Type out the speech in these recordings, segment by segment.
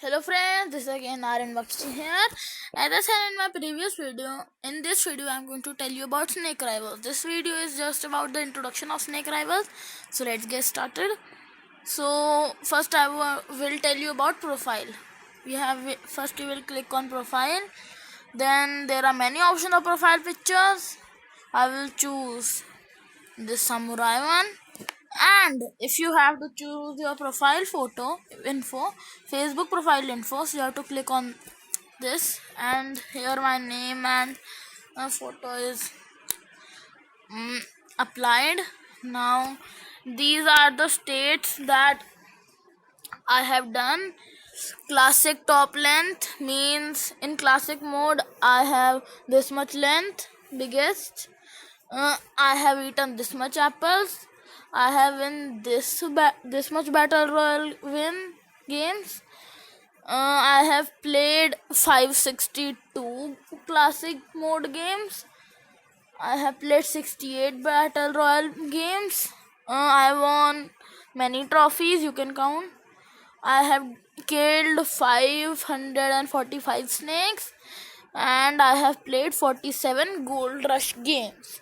Hello friends, this is again Aryan Bakshi here. As I said in my previous video, in this video I am going to tell you about Snake Rivals. This video is just about the introduction of Snake Rivals. So let's get started. So first I will tell you about profile. First you will click on profile. Then there are many options of profile pictures. I will choose this samurai one. And if you have to choose your profile photo info, Facebook profile info, so you have to click on this, and here my name and my photo is applied. Now these are the states that I have done. Classic top length means in classic mode I have this much length, biggest. I have eaten this much apples. I have win this much battle royal win games. I have played 562 classic mode games. I have played 68 battle royal games. I won many trophies, you can count. I have killed 545 snakes, and I have played 47 gold rush games.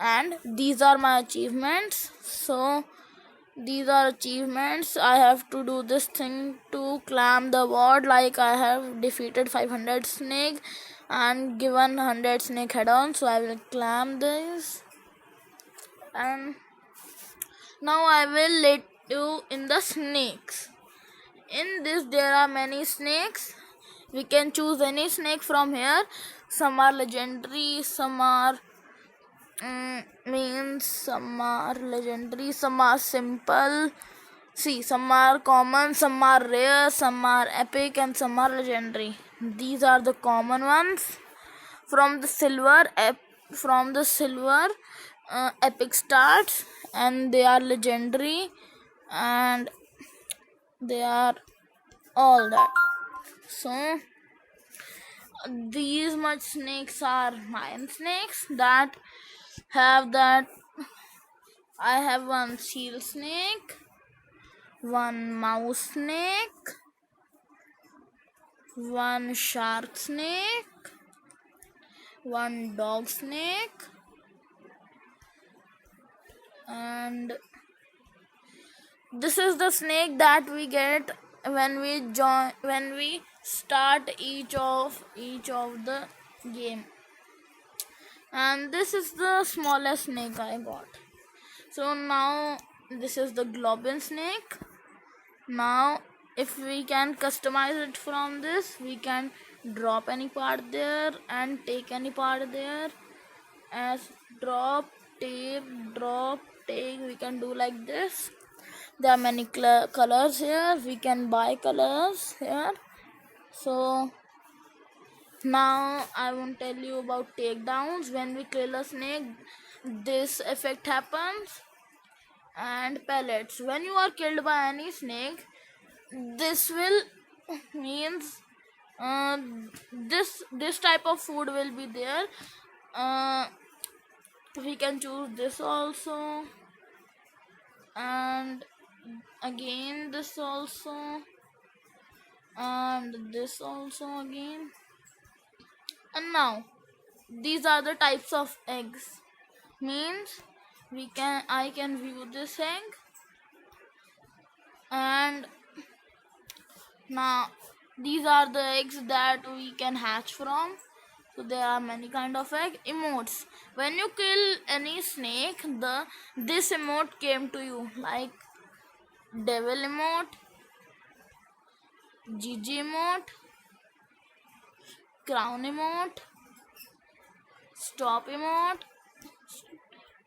And these are my achievements. So these are achievements. I have to do this thing to climb the ward, like I have defeated 500 snake and given 100 snake head on, so I will climb this. And now I will let you in the snakes. In this there are many snakes. We can choose any snake from here. Some are legendary, some are some are legendary, some are simple. See, some are common, some are rare, some are epic, and some are legendary. These are the common ones. From the silver epic starts, and they are legendary, and they are all that. So these much snakes are lion snakes that have that. I have one seal snake, one mouse snake, one shark snake, one dog snake, and this is the snake that we get when we start each of the game. And this is the smallest snake I got. So now this is the globin snake. Now if we can customize it from this, we can drop any part there and take any part there, as drop, take, we can do like this. There are many colors here. We can buy colors here. So now I won't tell you about takedowns. When we kill a snake, this effect happens. And pellets. When you are killed by any snake, this will means this type of food will be there. We can choose this also, and again this also, and this also again. And now these are the types of eggs. Means I can view this egg, and now these are the eggs that we can hatch from. So there are many kind of egg. Emotes. When you kill any snake, this emote came to you, like devil emote, GG emote, crown emote, stop emote,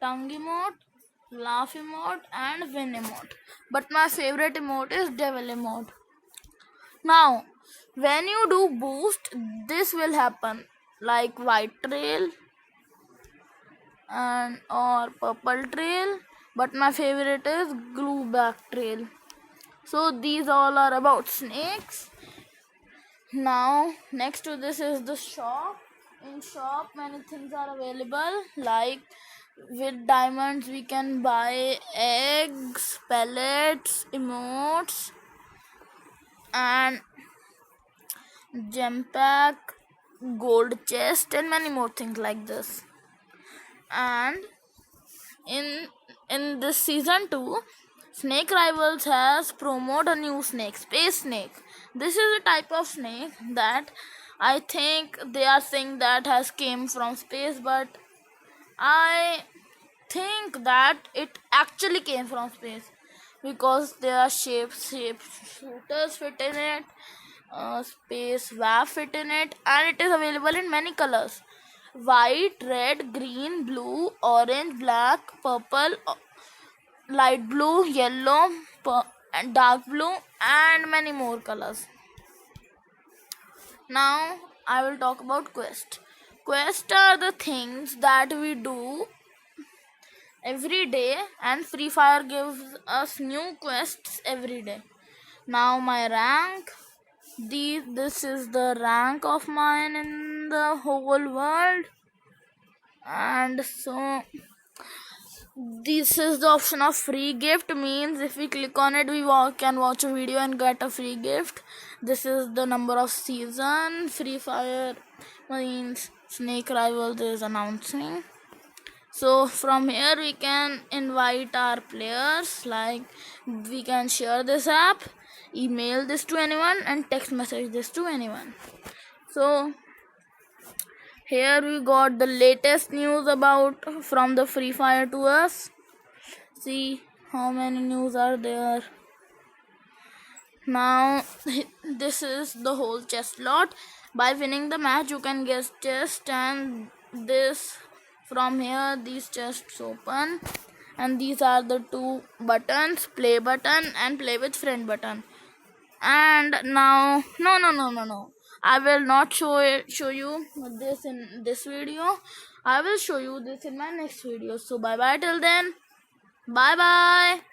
tongue emote, laugh emote, and win emote. But my favorite emote is devil emote. Now when you do boost, this will happen, like white trail and or purple trail, but my favorite is glue back trail. So these all are about snakes. Now next to this is the shop. In shop many things are available, like with diamonds we can buy eggs, pellets, emotes, and gem pack, gold chest, and many more things like this. And in this season 2, Snake Rivals has promoted a new snake, Space Snake. This is a type of snake that I think they are saying that has came from space, but I think that it actually came from space because there are shooters fit in it, space WAF fit in it, and it is available in many colors: white, red, green, blue, orange, black, purple, light blue, yellow, and dark blue, and many more colors. Now I will talk about quest. Quests are the things that we do every day, and Free Fire gives us new quests every day. Now my rank, this is the rank of mine in the whole world, and so this is the option of free gift. Means if we click on it, we can watch a video and get a free gift. This is the number of season Free Fire means Snake Rivals is announcing. So from here we can invite our players, like we can share this app, email this to anyone, and text message this to anyone. So here we got the latest news about from the Free Fire to us. See how many news are there. Now this is the whole chest lot. By winning the match you can get chest, and this from here these chests open, and these are the two buttons, play button and play with friend button. And now no, I will not show you this in this video. I will show you this in my next video. So bye bye till then. Bye bye.